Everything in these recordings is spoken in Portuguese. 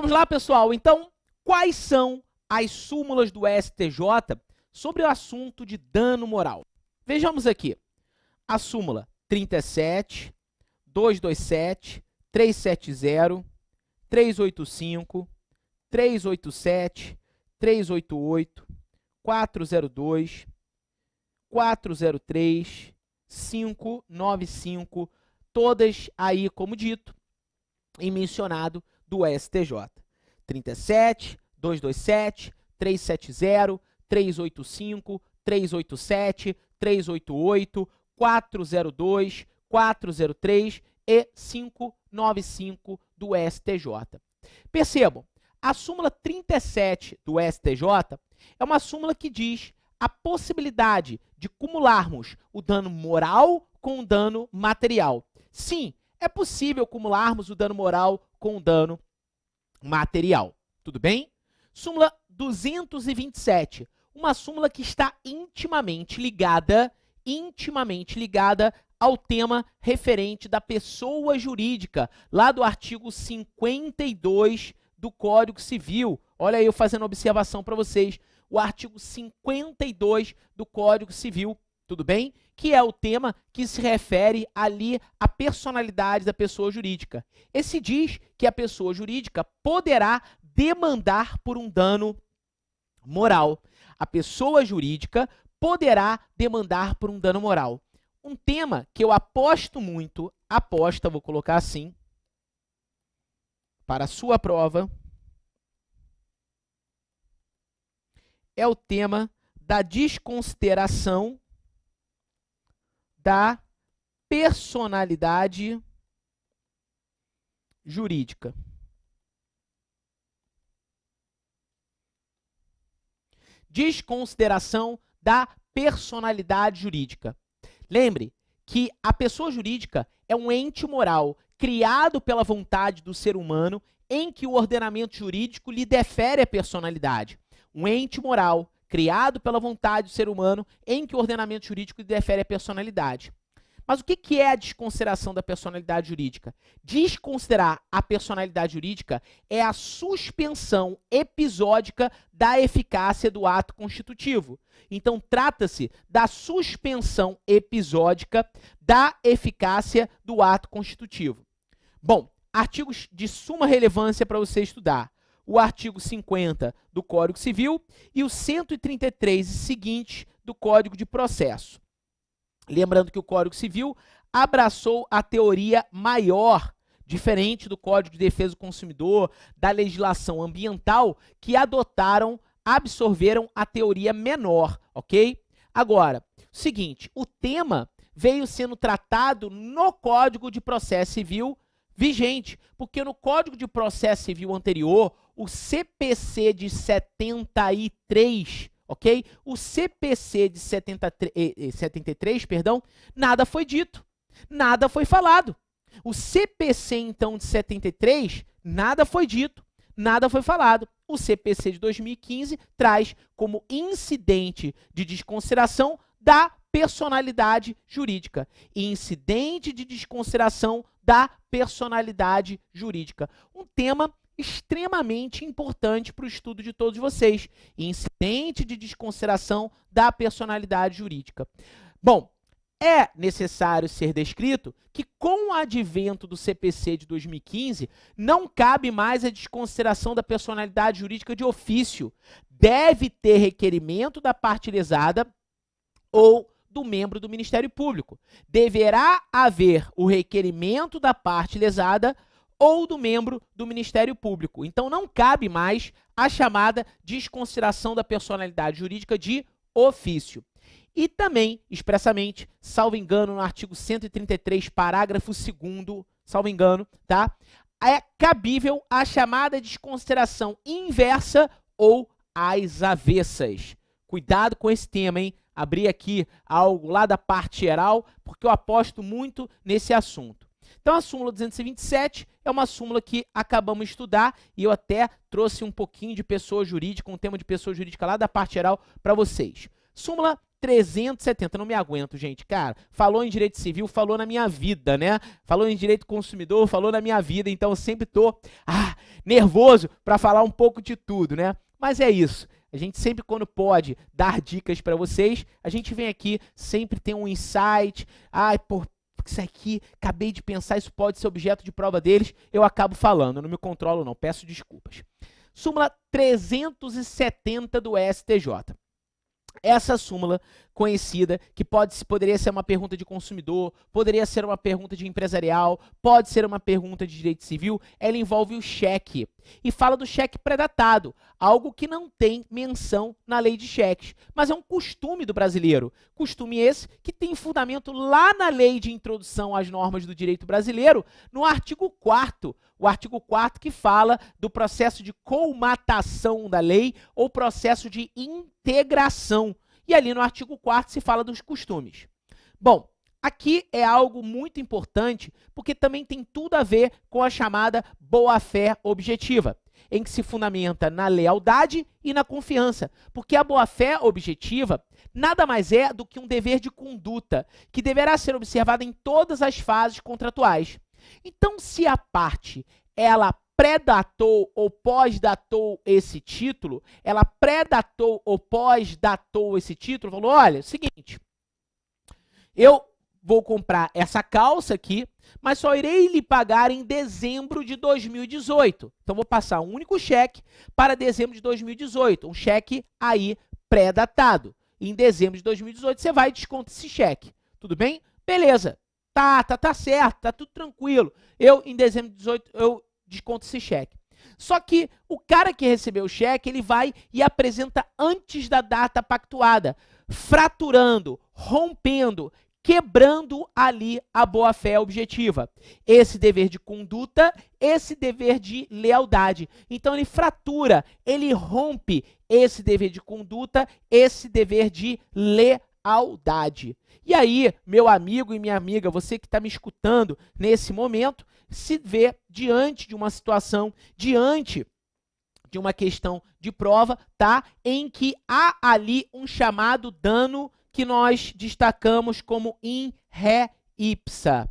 Vamos lá, pessoal. Então, quais são as súmulas do STJ sobre o assunto de dano moral? Vejamos aqui. A súmula 37, 227, 370, 385, 387, 388, 402, 403, 595, todas aí, como dito e mencionado, do STJ. 37, 227, 370, 385, 387, 388, 402, 403 e 595 do STJ. Percebam, a súmula 37 do STJ é uma súmula que diz a possibilidade de cumularmos o dano moral com o dano material. Sim, é possível cumularmos o dano moral com o dano material. Tudo bem? Súmula 227, uma súmula que está intimamente ligada ao tema referente da pessoa jurídica, lá do artigo 52 do Código Civil. Olha aí eu fazendo observação para vocês. O artigo 52 do Código Civil, tudo bem? Que é o tema que se refere ali à personalidade da pessoa jurídica. Esse diz que a pessoa jurídica poderá demandar por um dano moral. A pessoa jurídica poderá demandar por um dano moral. Um tema que eu aposto muito, vou colocar assim, para a sua prova, é o tema da desconsideração da personalidade jurídica. Desconsideração da personalidade jurídica. Lembre que a pessoa jurídica é um ente moral criado pela vontade do ser humano em que o ordenamento jurídico lhe defere a personalidade. Um ente moral criado pela vontade do ser humano em que o ordenamento jurídico lhe defere a personalidade. Mas o que é a desconsideração da personalidade jurídica? Desconsiderar a personalidade jurídica é a suspensão episódica da eficácia do ato constitutivo. Então, trata-se da suspensão episódica da eficácia do ato constitutivo. Bom, artigos de suma relevância para você estudar. O artigo 50 do Código Civil e o 133 e seguintes do Código de Processo. Lembrando que o Código Civil abraçou a teoria maior, diferente do Código de Defesa do Consumidor, da legislação ambiental, que absorveram a teoria menor, ok? Agora, seguinte, o tema veio sendo tratado no Código de Processo Civil vigente, porque no Código de Processo Civil anterior, o CPC de 73, ok? O CPC de 73, perdão, nada foi dito, nada foi falado. O CPC, então, de 73, nada foi dito, nada foi falado. O CPC de 2015 traz como incidente de desconsideração da personalidade jurídica. Incidente de desconsideração da personalidade jurídica. Um tema extremamente importante para o estudo de todos vocês. Incidente de desconsideração da personalidade jurídica. Bom, é necessário ser descrito que com o advento do CPC de 2015, não cabe mais a desconsideração da personalidade jurídica de ofício. Deve ter requerimento da parte lesada ou do membro do Ministério Público. Deverá haver o requerimento da parte lesada ou do membro do Ministério Público. Então, não cabe mais a chamada desconsideração da personalidade jurídica de ofício. E também, expressamente, salvo engano, no artigo 133, parágrafo 2º, salvo engano, tá? É cabível a chamada desconsideração inversa ou às avessas. Cuidado com esse tema, hein? Abri aqui algo lá da parte geral, porque eu aposto muito nesse assunto. Então, a súmula 227 é uma súmula que acabamos de estudar e eu até trouxe um pouquinho de pessoa jurídica, um tema de pessoa jurídica lá da parte geral para vocês. Súmula 370, não me aguento, gente, cara. Falou em direito civil, falou na minha vida, né? Falou em direito consumidor, falou na minha vida, então eu sempre tô nervoso para falar um pouco de tudo, né? Mas é isso. A gente sempre, quando pode dar dicas para vocês, a gente vem aqui, sempre tem um insight. Pô, isso aqui, acabei de pensar, isso pode ser objeto de prova deles, eu acabo falando, eu não me controlo não, peço desculpas. Súmula 370 do STJ. Essa súmula conhecida, que poderia ser uma pergunta de consumidor, poderia ser uma pergunta de empresarial, pode ser uma pergunta de direito civil, ela envolve o cheque. E fala do cheque pré-datado, algo que não tem menção na lei de cheques, mas é um costume do brasileiro. Costume esse que tem fundamento lá na lei de introdução às normas do direito brasileiro, no artigo 4º, o artigo 4º que fala do processo de colmatação da lei ou processo de integração. E ali no artigo 4º se fala dos costumes. Bom, aqui é algo muito importante, porque também tem tudo a ver com a chamada boa-fé objetiva, em que se fundamenta na lealdade e na confiança. Porque a boa-fé objetiva nada mais é do que um dever de conduta, que deverá ser observado em todas as fases contratuais. Então, se a parte, ela pré-datou ou pós-datou esse título, ela pré-datou ou pós-datou esse título, falou, olha, seguinte, eu vou comprar essa calça aqui, mas só irei lhe pagar em dezembro de 2018. Então, vou passar um único cheque para dezembro de 2018, um cheque aí pré-datado. Em dezembro de 2018, você vai e desconta esse cheque. Tudo bem? Beleza. Tá certo, tá tudo tranquilo. Em dezembro de 2018, eu desconto esse cheque. Só que o cara que recebeu o cheque, ele vai e apresenta antes da data pactuada, fraturando, rompendo, quebrando ali a boa-fé objetiva. Esse dever de conduta, esse dever de lealdade. Então, ele fratura, ele rompe esse dever de conduta, esse dever de lealdade. E aí, meu amigo e minha amiga, você que está me escutando nesse momento, se vê diante de uma situação, diante de uma questão de prova, tá? Em que há ali um chamado dano que nós destacamos como in re ipsa.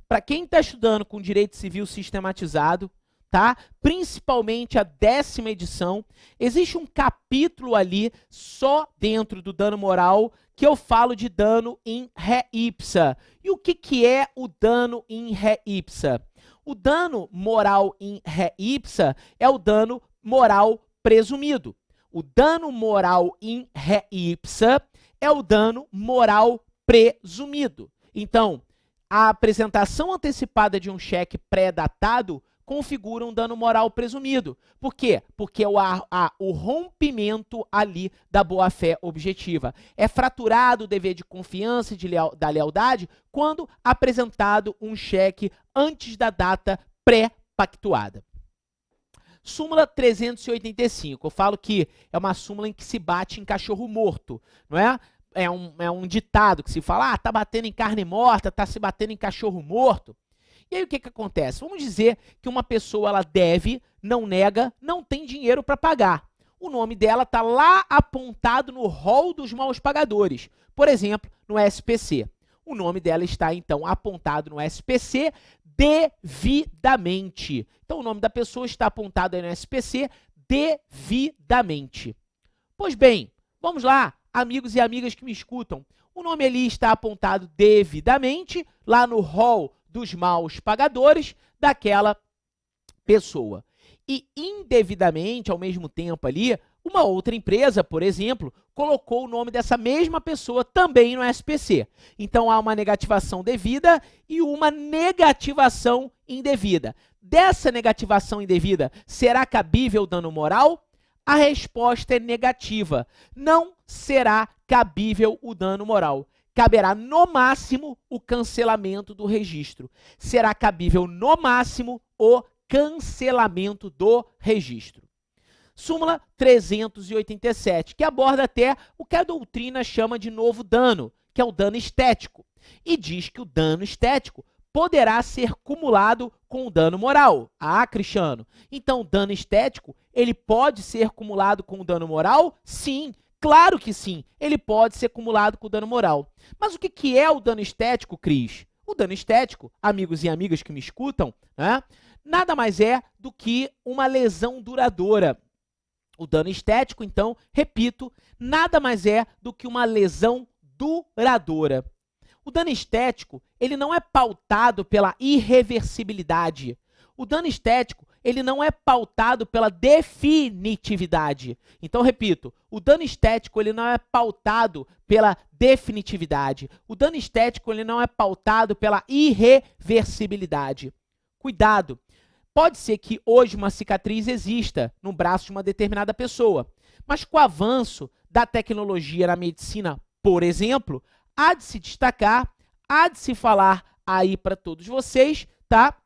Para quem está estudando com direito civil sistematizado, tá? Principalmente a 10ª edição, existe um capítulo ali só dentro do dano moral que eu falo de dano in re ipsa. E o que é o dano in re ipsa? O dano moral in re ipsa é o dano moral presumido. O dano moral in re ipsa é o dano moral presumido. Então, a apresentação antecipada de um cheque pré-datado configura um dano moral presumido. Por quê? Porque o rompimento ali da boa-fé objetiva. É fraturado o dever de confiança e da lealdade quando apresentado um cheque antes da data pré-pactuada. Súmula 385. Eu falo que é uma súmula em que se bate em cachorro morto, não é? É um ditado que se fala, tá batendo em carne morta, tá se batendo em cachorro morto. E aí o que acontece? Vamos dizer que uma pessoa ela deve, não nega, não tem dinheiro para pagar. O nome dela está lá apontado no rol dos maus pagadores. Por exemplo, no SPC. O nome dela está, então, apontado no SPC devidamente. Então, o nome da pessoa está apontado aí no SPC devidamente. Pois bem, vamos lá, amigos e amigas que me escutam. O nome ali está apontado devidamente, lá no rol dos maus pagadores daquela pessoa. E indevidamente, ao mesmo tempo ali, uma outra empresa, por exemplo, colocou o nome dessa mesma pessoa também no SPC. Então, há uma negativação devida e uma negativação indevida. Dessa negativação indevida, será cabível dano moral? A resposta é negativa. Não será cabível o dano moral. Caberá, no máximo, o cancelamento do registro. Será cabível, no máximo, o cancelamento do registro. Súmula 387, que aborda até o que a doutrina chama de novo dano, que é o dano estético. E diz que o dano estético poderá ser cumulado com o dano moral. Ah, Cristiano, então o dano estético, ele pode ser cumulado com o dano moral? Sim, Claro que sim, ele pode ser acumulado com o dano moral. Mas o que é o dano estético, Cris? O dano estético, amigos e amigas que me escutam, né, nada mais é do que uma lesão duradoura. O dano estético, então, repito, nada mais é do que uma lesão duradoura. O dano estético, ele não é pautado pela irreversibilidade. O dano estético, ele não é pautado pela definitividade. Então, repito, o dano estético, ele não é pautado pela definitividade. O dano estético, ele não é pautado pela irreversibilidade. Cuidado! Pode ser que hoje uma cicatriz exista no braço de uma determinada pessoa, mas com o avanço da tecnologia na medicina, por exemplo, há de se destacar, há de se falar aí para todos vocês, tá?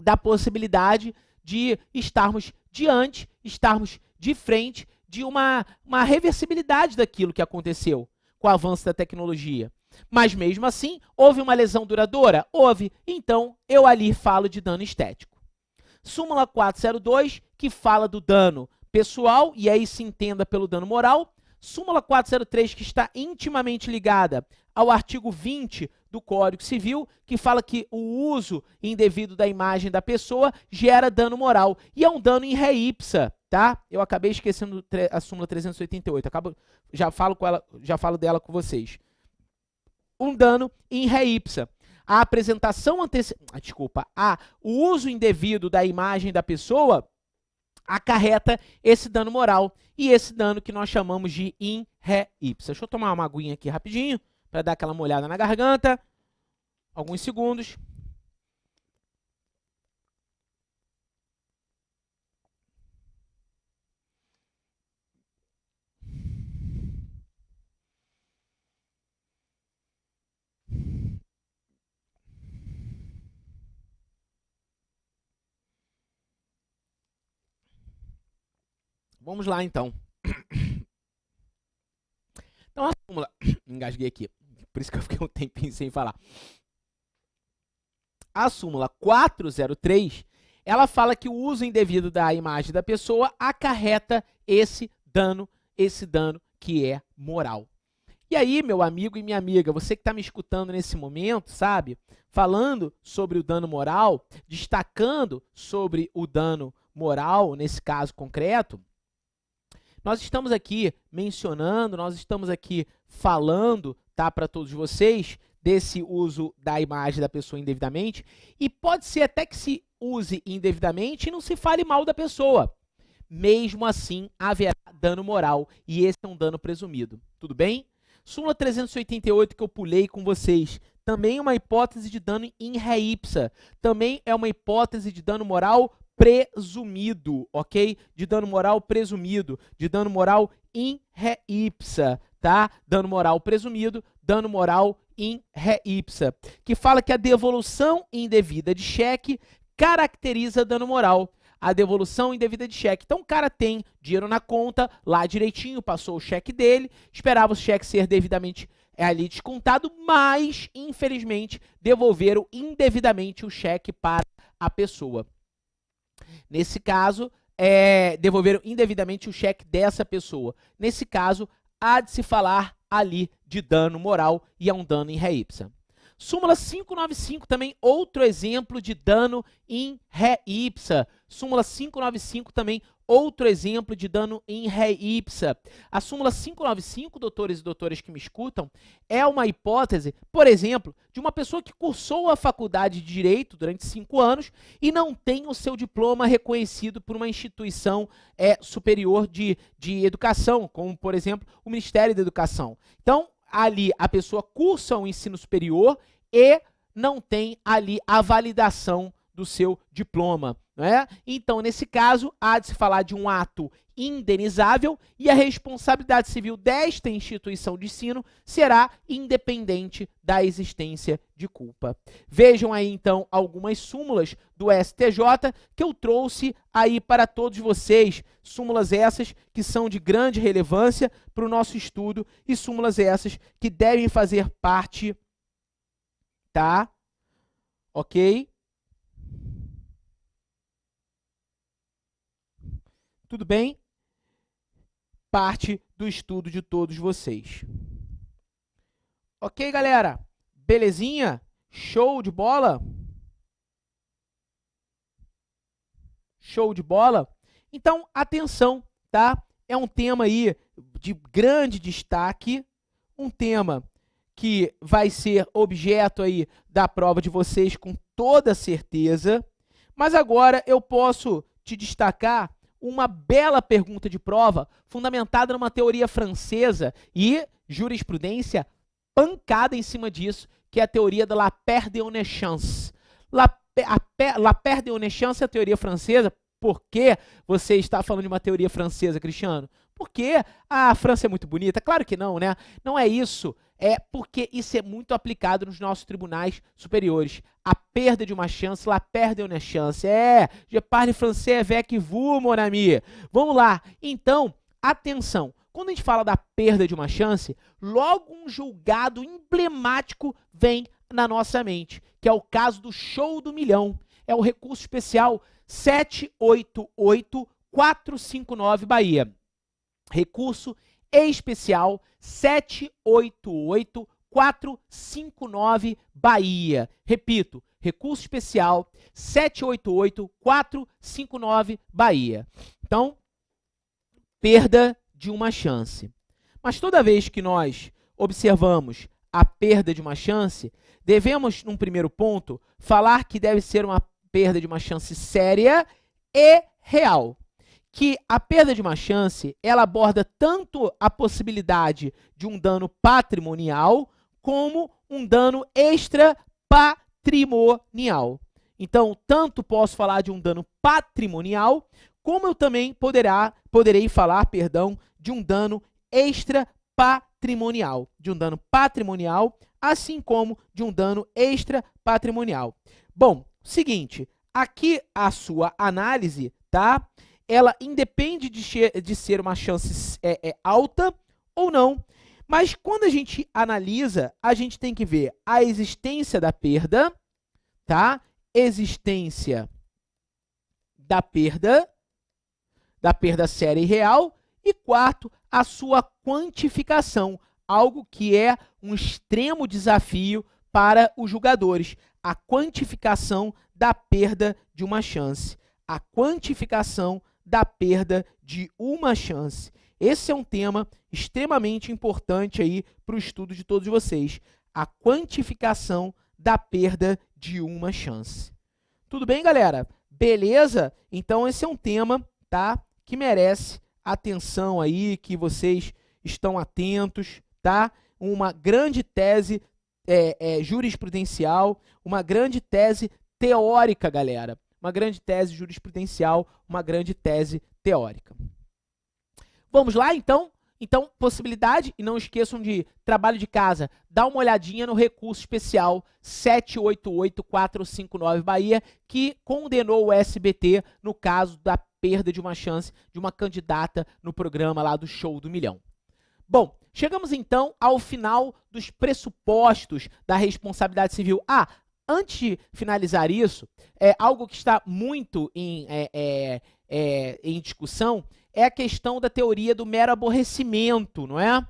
Da possibilidade de estarmos diante, estarmos de frente de uma reversibilidade daquilo que aconteceu com o avanço da tecnologia. Mas mesmo assim, houve uma lesão duradoura? Houve. Então, eu ali falo de dano estético. Súmula 402, que fala do dano pessoal, e aí se entenda pelo dano moral. Súmula 403, que está intimamente ligada ao artigo 20 do Código Civil, que fala que o uso indevido da imagem da pessoa gera dano moral. E é um dano in re ipsa, tá? Eu acabei esquecendo a súmula 388, já falo dela com vocês. Um dano in re ipsa. A apresentação o uso indevido da imagem da pessoa acarreta esse dano moral e esse dano que nós chamamos de in re ipsa. Deixa eu tomar uma aguinha aqui rapidinho para dar aquela molhada na garganta. Alguns segundos. Vamos lá, então. Então, a súmula... Engasguei aqui. Por isso que eu fiquei um tempinho sem falar. A súmula 403, ela fala que o uso indevido da imagem da pessoa acarreta esse dano que é moral. E aí, meu amigo e minha amiga, você que está me escutando nesse momento, sabe? Falando sobre o dano moral, destacando sobre o dano moral, nesse caso concreto, nós estamos aqui mencionando, nós estamos aqui falando, tá, para todos vocês, desse uso da imagem da pessoa indevidamente, e pode ser até que se use indevidamente e não se fale mal da pessoa. Mesmo assim, haverá dano moral, e esse é um dano presumido. Tudo bem? Súmula 388 que eu pulei com vocês, também é uma hipótese de dano in re ipsa, também é uma hipótese de dano moral presumido, ok? De dano moral presumido, de dano moral in re ipsa, tá? Dano moral presumido, dano moral in re ipsa, que fala que a devolução indevida de cheque caracteriza dano moral. A devolução indevida de cheque. Então, o cara tem dinheiro na conta, lá direitinho, passou o cheque dele, esperava o cheque ser devidamente ali descontado, mas, infelizmente, devolveram indevidamente o cheque para a pessoa. Nesse caso, devolveram indevidamente o cheque dessa pessoa. Nesse caso, há de se falar ali de dano moral e é um dano in re ipsa. Súmula 595 também, outro exemplo de dano in re ipsa. Súmula 595 também, outro exemplo de dano in re ipsa. A súmula 595, doutores e doutoras que me escutam, é uma hipótese, por exemplo, de uma pessoa que cursou a faculdade de Direito durante 5 anos e não tem o seu diploma reconhecido por uma instituição superior de educação, como, por exemplo, o Ministério da Educação. Então, ali a pessoa cursa o ensino superior e não tem ali a validação do seu diploma, não é? Então, nesse caso, há de se falar de um ato indenizável e a responsabilidade civil desta instituição de ensino será independente da existência de culpa. Vejam aí, então, algumas súmulas do STJ que eu trouxe aí para todos vocês. Súmulas essas que são de grande relevância para o nosso estudo e súmulas essas que devem fazer parte, tá? Ok? Tudo bem? parte do estudo de todos vocês. Ok, galera? Belezinha? Show de bola? Show de bola? Então, atenção, tá? É um tema aí de grande destaque, um tema que vai ser objeto aí da prova de vocês com toda certeza, mas agora eu posso te destacar uma bela pergunta de prova fundamentada numa teoria francesa e jurisprudência pancada em cima disso, que é a teoria da La Paire de une chance. La Paire de une chance é a teoria francesa. Por que você está falando de uma teoria francesa, Cristiano? Porque a França é muito bonita? Claro que não, né? Não é isso. É porque isso é muito aplicado nos nossos tribunais superiores. A perda de uma chance, la perde une chance. Je parle français avec vous, mon ami. Vamos lá. Então, atenção. Quando a gente fala da perda de uma chance, logo um julgado emblemático vem na nossa mente, que é o caso do show do milhão. É o recurso especial 788459 Bahia. Recurso especial 788459 Bahia. Repito, recurso especial 788459 Bahia. Então, perda de uma chance. Mas toda vez que nós observamos a perda de uma chance, devemos, num primeiro ponto, falar que deve ser uma perda de uma chance séria e real. Que a perda de uma chance, ela aborda tanto a possibilidade de um dano patrimonial, como um dano extrapatrimonial. Então, tanto posso falar de um dano patrimonial, como eu também poderei falar, de um dano extrapatrimonial. De um dano patrimonial, assim como de um dano extrapatrimonial. Bom, seguinte, aqui a sua análise, tá? Ela independe de ser uma chance alta ou não. Mas quando a gente analisa, a gente tem que ver a existência da perda, tá? Existência da perda séria e real. E quarto, a sua quantificação, algo que é um extremo desafio para os julgadores. A quantificação da perda de uma chance. A quantificação da perda de uma chance. Esse é um tema extremamente importante aí para o estudo de todos vocês. A quantificação da perda de uma chance. Tudo bem, galera? Beleza? Então, esse é um tema, tá, que merece atenção aí, que vocês estão atentos, tá? Uma grande tese jurisprudencial, uma grande tese teórica, galera. Uma grande tese jurisprudencial, uma grande tese teórica. Vamos lá, então? Então, possibilidade, e não esqueçam de trabalho de casa, dá uma olhadinha no recurso especial 788459 Bahia, que condenou o SBT no caso da perda de uma chance de uma candidata no programa lá do Show do Milhão. Bom, chegamos então ao final dos pressupostos da responsabilidade civil. Antes de finalizar isso, algo que está muito em discussão é a questão da teoria do mero aborrecimento, não é?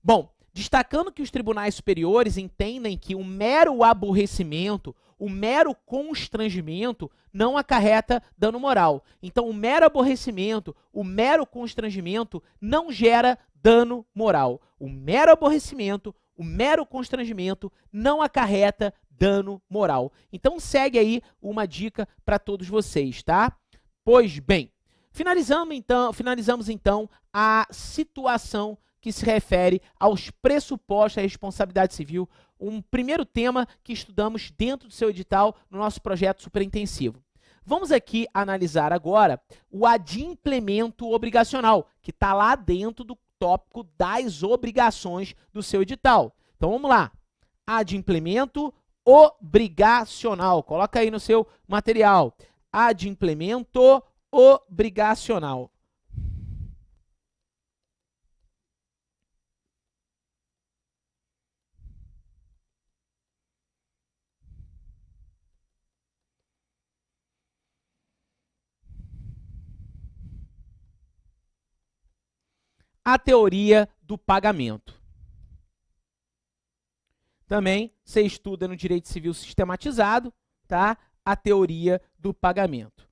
Bom, destacando que os tribunais superiores entendem que o mero aborrecimento, o mero constrangimento não acarreta dano moral. Então, o mero aborrecimento, o mero constrangimento não gera dano moral. O mero aborrecimento, o mero constrangimento não acarreta dano moral. Então, segue aí uma dica para todos vocês, tá? Pois bem, finalizamos então a situação que se refere aos pressupostos da responsabilidade civil, um primeiro tema que estudamos dentro do seu edital no nosso projeto superintensivo. Vamos aqui analisar agora o adimplemento obrigacional, que está lá dentro do tópico das obrigações do seu edital. Então, vamos lá. Adimplemento obrigacional. Coloca aí no seu material. Adimplemento obrigacional. a teoria do pagamento. Também você estuda no direito civil sistematizado, tá? A teoria do pagamento.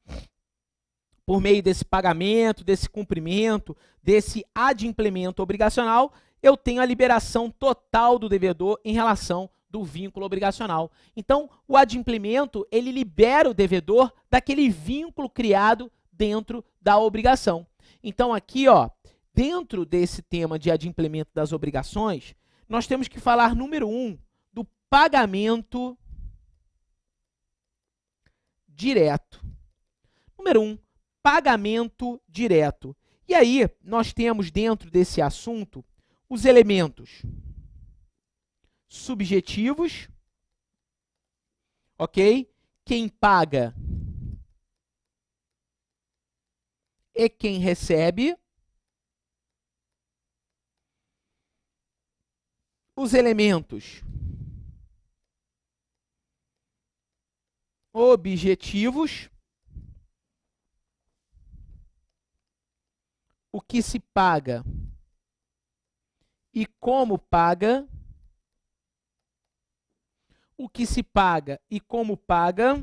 Por meio desse pagamento, desse cumprimento, desse adimplemento obrigacional, eu tenho a liberação total do devedor em relação do vínculo obrigacional. Então, o adimplemento, ele libera o devedor daquele vínculo criado dentro da obrigação. Então, aqui, ó, dentro desse tema de adimplemento das obrigações, nós temos que falar, número 1, do pagamento direto. Número 1, pagamento direto. E aí, nós temos dentro desse assunto os elementos subjetivos, ok? Quem paga e quem recebe. Os elementos objetivos, o que se paga e como paga, o que se paga e como paga.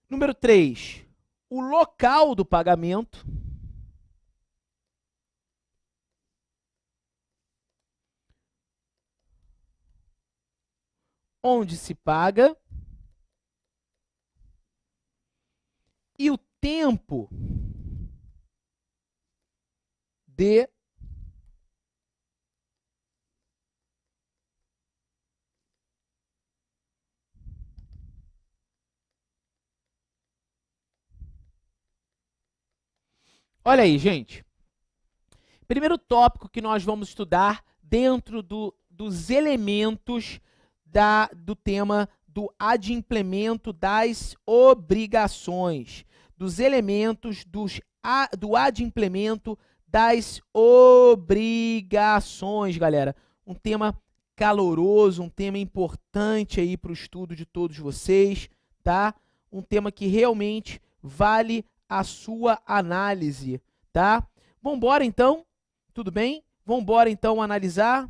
Número 3, o local do pagamento. Onde se paga. E o tempo de Olha aí, gente. Primeiro tópico que nós vamos estudar dentro dos elementos do tema do adimplemento das obrigações. Dos elementos do adimplemento das obrigações, galera. Um tema caloroso, um tema importante aí para o estudo de todos vocês, tá? Um tema que realmente vale a sua análise, tá? Vambora, então? Tudo bem? Vambora, então, analisar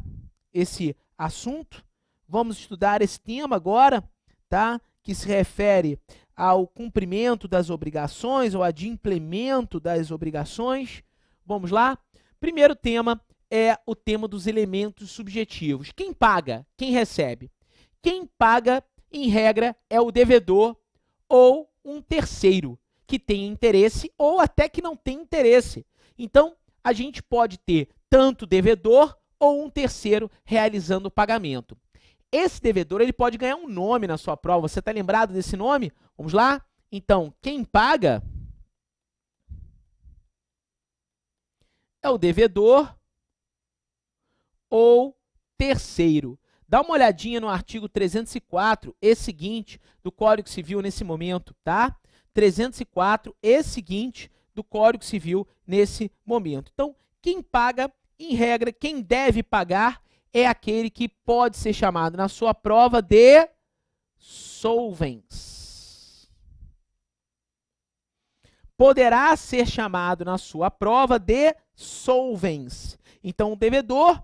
esse assunto? Vamos estudar esse tema agora, tá? Que se refere ao cumprimento das obrigações, ou adimplemento das obrigações. Vamos lá? Primeiro tema é o tema dos elementos subjetivos. Quem paga? Quem recebe? Quem paga, em regra, é o devedor ou um terceiro que tem interesse ou até que não tem interesse. Então, a gente pode ter tanto devedor ou um terceiro realizando o pagamento. Esse devedor, ele pode ganhar um nome na sua prova. Você está lembrado desse nome? Vamos lá? Então, quem paga é o devedor ou terceiro. Dá uma olhadinha no artigo 304 e seguinte do Código Civil nesse momento, tá? 304 e seguinte do Código Civil nesse momento. Então, quem paga, em regra, quem deve pagar é aquele que pode ser chamado na sua prova de solvens. Poderá ser chamado na sua prova de solvens. Então, o devedor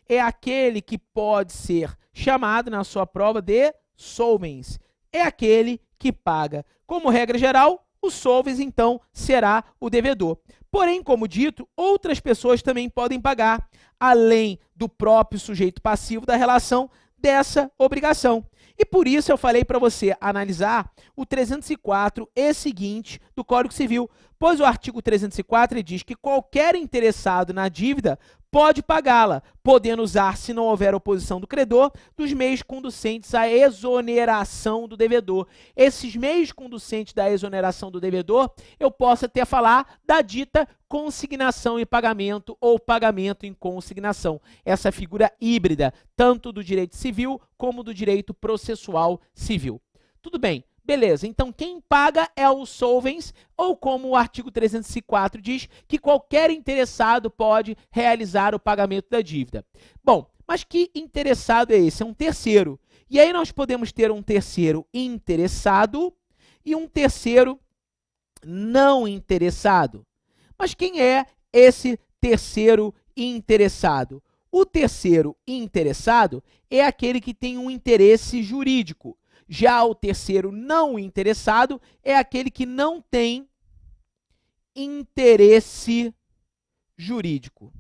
é aquele que pode ser chamado na sua prova de solvens. É aquele que paga. Como regra geral, o solvens, então, será o devedor. Porém, como dito, outras pessoas também podem pagar, além do próprio sujeito passivo da relação dessa obrigação. E por isso eu falei para você analisar o 304 e seguinte do Código Civil, pois o artigo 304 diz que qualquer interessado na dívida pode pagá-la, podendo usar, se não houver oposição do credor, dos meios conducentes à exoneração do devedor. Esses meios conducentes da exoneração do devedor, eu posso até falar da dita consignação em pagamento ou pagamento em consignação. Essa figura híbrida, tanto do direito civil como do direito processual civil. Tudo bem? Beleza, então quem paga é o solvens, ou como o artigo 304 diz, que qualquer interessado pode realizar o pagamento da dívida. Bom, mas que interessado é esse? É um terceiro. E aí nós podemos ter um terceiro interessado e um terceiro não interessado. Mas quem é esse terceiro interessado? O terceiro interessado é aquele que tem um interesse jurídico. Já o terceiro não interessado é aquele que não tem interesse jurídico.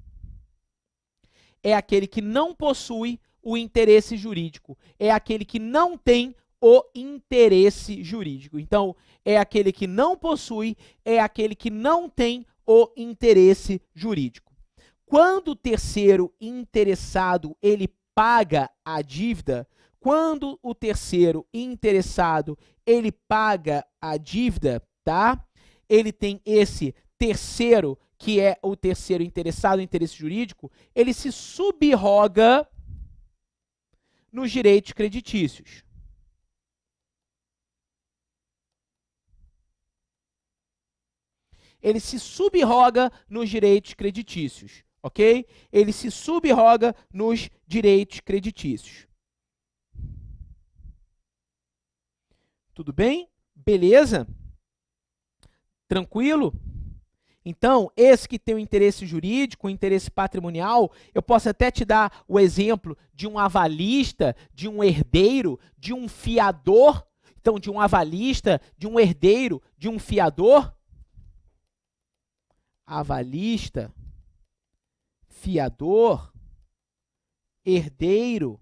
É aquele que não possui o interesse jurídico. É aquele que não tem o interesse jurídico. Então, é aquele que não possui, é aquele que não tem o interesse jurídico. Quando o terceiro interessado ele paga a dívida, quando o terceiro interessado ele paga a dívida, tá? Ele tem esse terceiro, que é o terceiro interessado, o interesse jurídico, ele se subroga nos direitos creditícios. Ele se subroga nos direitos creditícios, ok? Ele se subroga nos direitos creditícios. Tudo bem? Beleza? Tranquilo? Então, esse que tem o interesse jurídico, o interesse patrimonial, eu posso até te dar o exemplo de um avalista, de um herdeiro, de um fiador. Então, de um avalista, de um herdeiro, de um fiador. Avalista, fiador, herdeiro.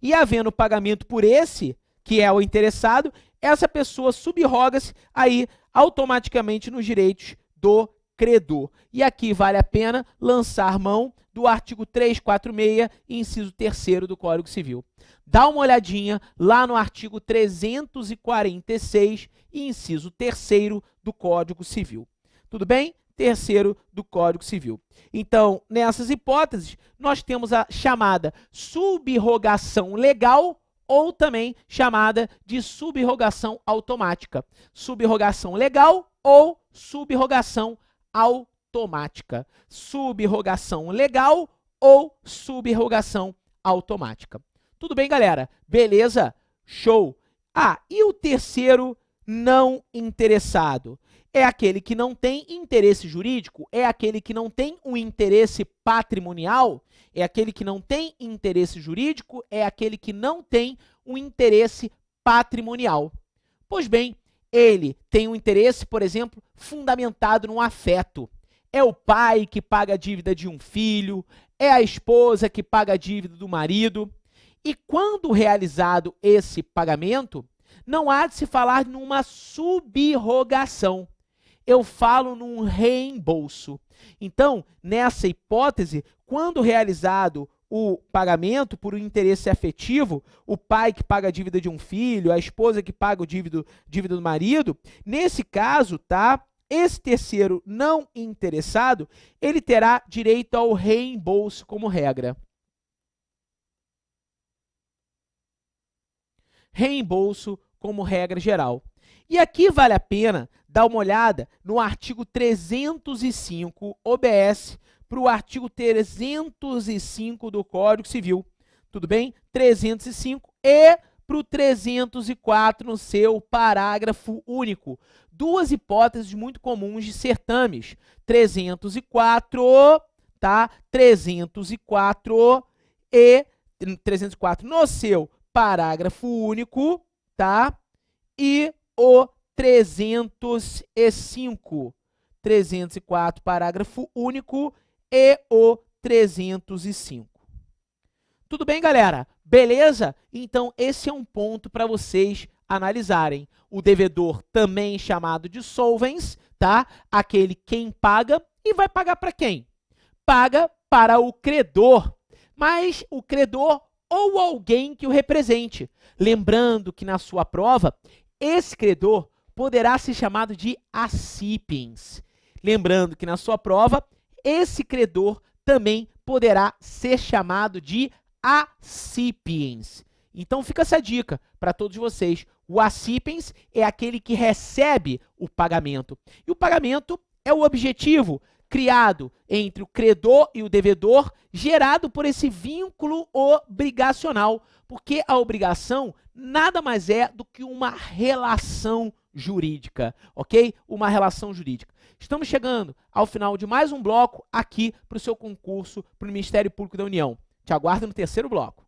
E havendo pagamento por esse, que é o interessado, essa pessoa subroga-se aí automaticamente nos direitos do credor. E aqui vale a pena lançar mão do artigo 346, inciso 3º do Código Civil. Dá uma olhadinha lá no artigo 346, inciso 3º do Código Civil. Tudo bem? 3º do Código Civil. Então, nessas hipóteses, nós temos a chamada subrogação legal ou também chamada de subrogação automática. Subrogação legal ou subrogação automática. Subrogação legal ou subrogação automática. Tudo bem, galera? Beleza? Show! Ah, e o terceiro não interessado? É aquele que não tem interesse jurídico? É aquele que não tem um interesse patrimonial? É aquele que não tem interesse jurídico? É aquele que não tem um interesse patrimonial? Pois bem, ele tem um interesse, por exemplo, fundamentado no afeto. É o pai que paga a dívida de um filho, é a esposa que paga a dívida do marido. E quando realizado esse pagamento, não há de se falar numa subrogação. Eu falo num reembolso. Então, nessa hipótese, quando realizado o pagamento por um interesse afetivo, o pai que paga a dívida de um filho, a esposa que paga a dívida do marido, nesse caso, tá? Esse terceiro não interessado, ele terá direito ao reembolso como regra. Reembolso como regra geral. E aqui vale a pena dar uma olhada no artigo 305, OBS, para o artigo 305 do Código Civil. Tudo bem? 305 e para o 304 no seu parágrafo único. Duas hipóteses muito comuns de certames. 304, tá? 304 e 304 no seu parágrafo único, tá? E o 305, 304, parágrafo único e o 305. Tudo bem, galera? Beleza? Então, esse é um ponto para vocês analisarem. O devedor, também chamado de solvens, tá? Aquele quem paga, e vai pagar para quem? Paga para o credor, mas o credor ou alguém que o represente. Lembrando que na sua prova, esse credor poderá ser chamado de accipiens. Lembrando que na sua prova, esse credor também poderá ser chamado de accipiens. Então fica essa dica para todos vocês. O accipiens é aquele que recebe o pagamento. E o pagamento é o objetivo criado entre o credor e o devedor, gerado por esse vínculo obrigacional, porque a obrigação nada mais é do que uma relação jurídica, ok? Uma relação jurídica. Estamos chegando ao final de mais um bloco aqui para o seu concurso para o Ministério Público da União. Te aguardo no terceiro bloco.